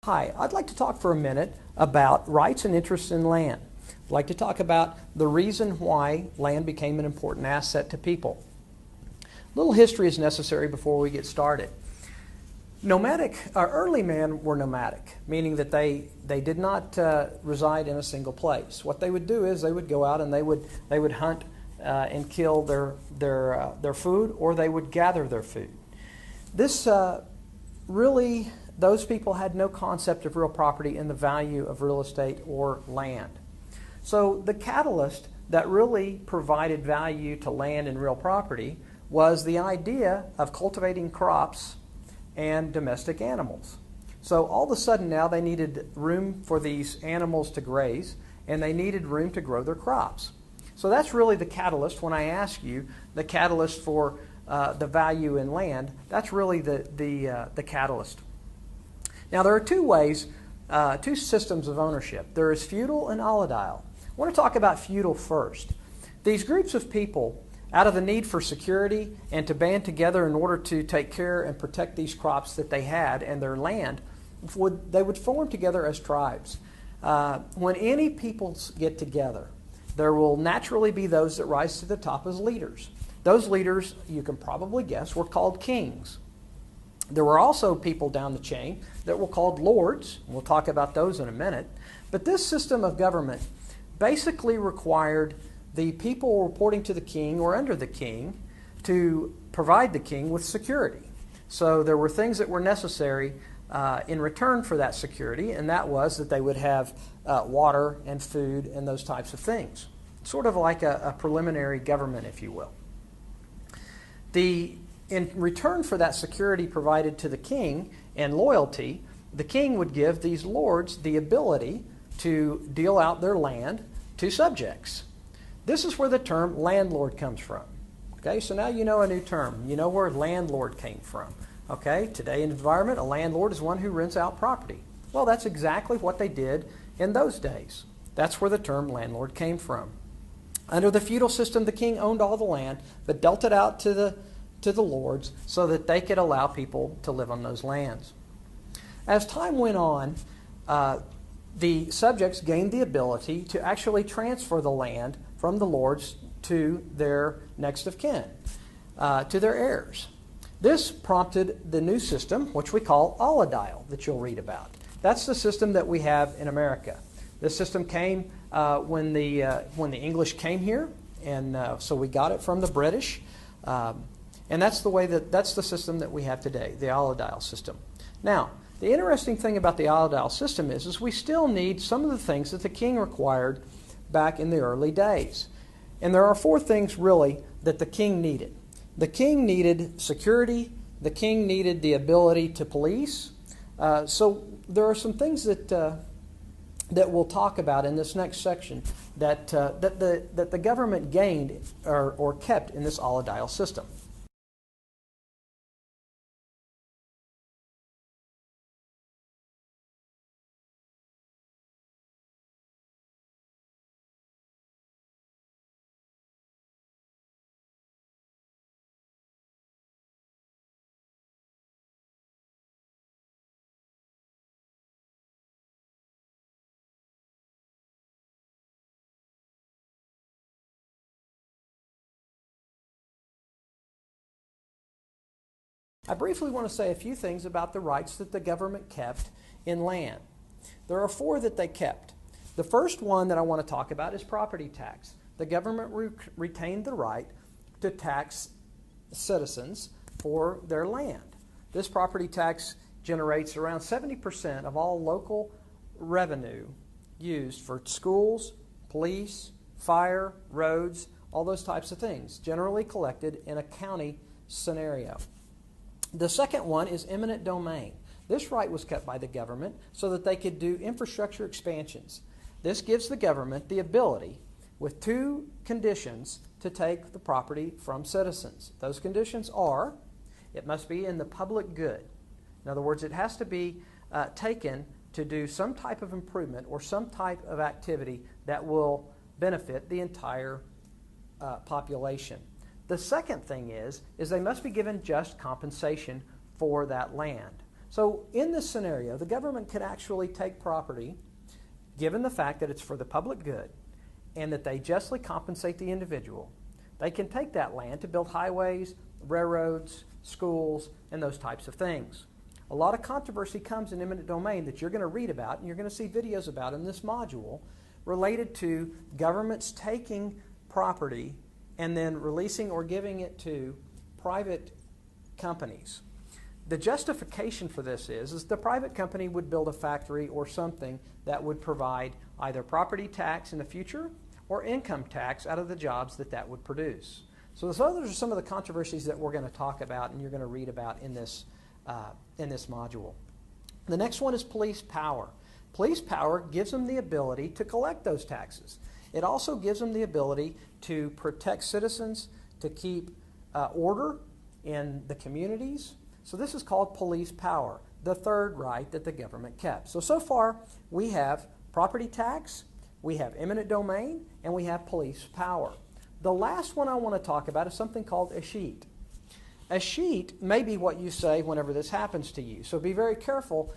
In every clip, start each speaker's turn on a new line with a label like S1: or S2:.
S1: Hi, I'd like to talk for a minute about rights and interests in land. I'd like to talk about the reason why land became an important asset to people. A little history is necessary before we get started. Early men were nomadic, meaning that they did not reside in a single place. What they would do is they would go out and they would hunt and kill their food, or they would gather their food. Those people had no concept of real property and the value of real estate or land. So the catalyst that really provided value to land and real property was the idea of cultivating crops and domestic animals. So all of a sudden now they needed room for these animals to graze, and they needed room to grow their crops. So that's really the catalyst. When I ask you the catalyst for the value in land, that's really the catalyst. Now there are two systems of ownership. There is feudal and allodial. I want to talk about feudal first. These groups of people, out of the need for security and to band together in order to take care and protect these crops that they had and their land, they would form together as tribes. When any peoples get together, there will naturally be those that rise to the top as leaders. Those leaders, you can probably guess, were called kings. There were also people down the chain that were called lords. We'll talk about those in a minute. But this system of government basically required the people reporting to the king or under the king to provide the king with security. So there were things that were necessary in return for that security, and that was that they would have water and food and those types of things. Sort of like a preliminary government, if you will. In return for that security provided to the king and loyalty, the king would give these lords the ability to deal out their land to subjects. This is where the term landlord comes from. Okay, so now you know a new term. You know where landlord came from. Okay, today in environment, a landlord is one who rents out property. Well, that's exactly what they did in those days. That's where the term landlord came from. Under the feudal system, the king owned all the land, but dealt it out to the lords so that they could allow people to live on those lands. As time went on, the subjects gained the ability to actually transfer the land from the lords to their next of kin, to their heirs. This prompted the new system, which we call allodial, that you'll read about. That's the system that we have in America. This system came when the English came here, and so we got it from the British. And that's the system that we have today, the allodial system. Now, the interesting thing about the allodial system is we still need some of the things that the king required back in the early days. And there are four things really that the king needed. The king needed security. The king needed the ability to police. So there are some things that we'll talk about in this next section that the government gained or kept in this allodial system. I briefly want to say a few things about the rights that the government kept in land. There are four that they kept. The first one that I want to talk about is property tax. The government retained the right to tax citizens for their land. This property tax generates around 70% of all local revenue used for schools, police, fire, roads, all those types of things, generally collected in a county scenario. The second one is eminent domain. This right was kept by the government so that they could do infrastructure expansions. This gives the government the ability, with two conditions, to take the property from citizens. Those conditions are, it must be in the public good. In other words, it has to be taken to do some type of improvement or some type of activity that will benefit the entire population. The second thing is they must be given just compensation for that land. So in this scenario, the government could actually take property, given the fact that it's for the public good and that they justly compensate the individual. They can take that land to build highways, railroads, schools, and those types of things. A lot of controversy comes in eminent domain that you're going to read about and you're going to see videos about in this module related to governments taking property and then releasing or giving it to private companies. The justification for this is the private company would build a factory or something that would provide either property tax in the future or income tax out of the jobs that would produce. So those are some of the controversies that we're going to talk about and you're going to read about in this module. The next one is police power. Police power gives them the ability to collect those taxes. It also gives them the ability to protect citizens, to keep order in the communities. So this is called police power, the third right that the government kept. So far we have property tax, we have eminent domain, and we have police power. The last one I want to talk about is something called escheat. Escheat may be what you say whenever this happens to you. So be very careful.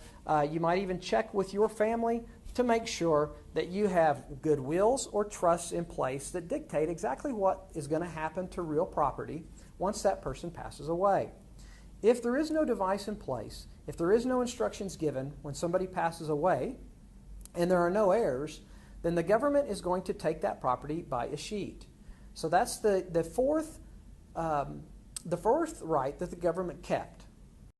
S1: You might even check with your family to make sure that you have good wills or trusts in place that dictate exactly what is going to happen to real property once that person passes away. If there is no device in place, if there is no instructions given when somebody passes away, and there are no heirs, then the government is going to take that property by escheat. So that's the fourth right that the government kept.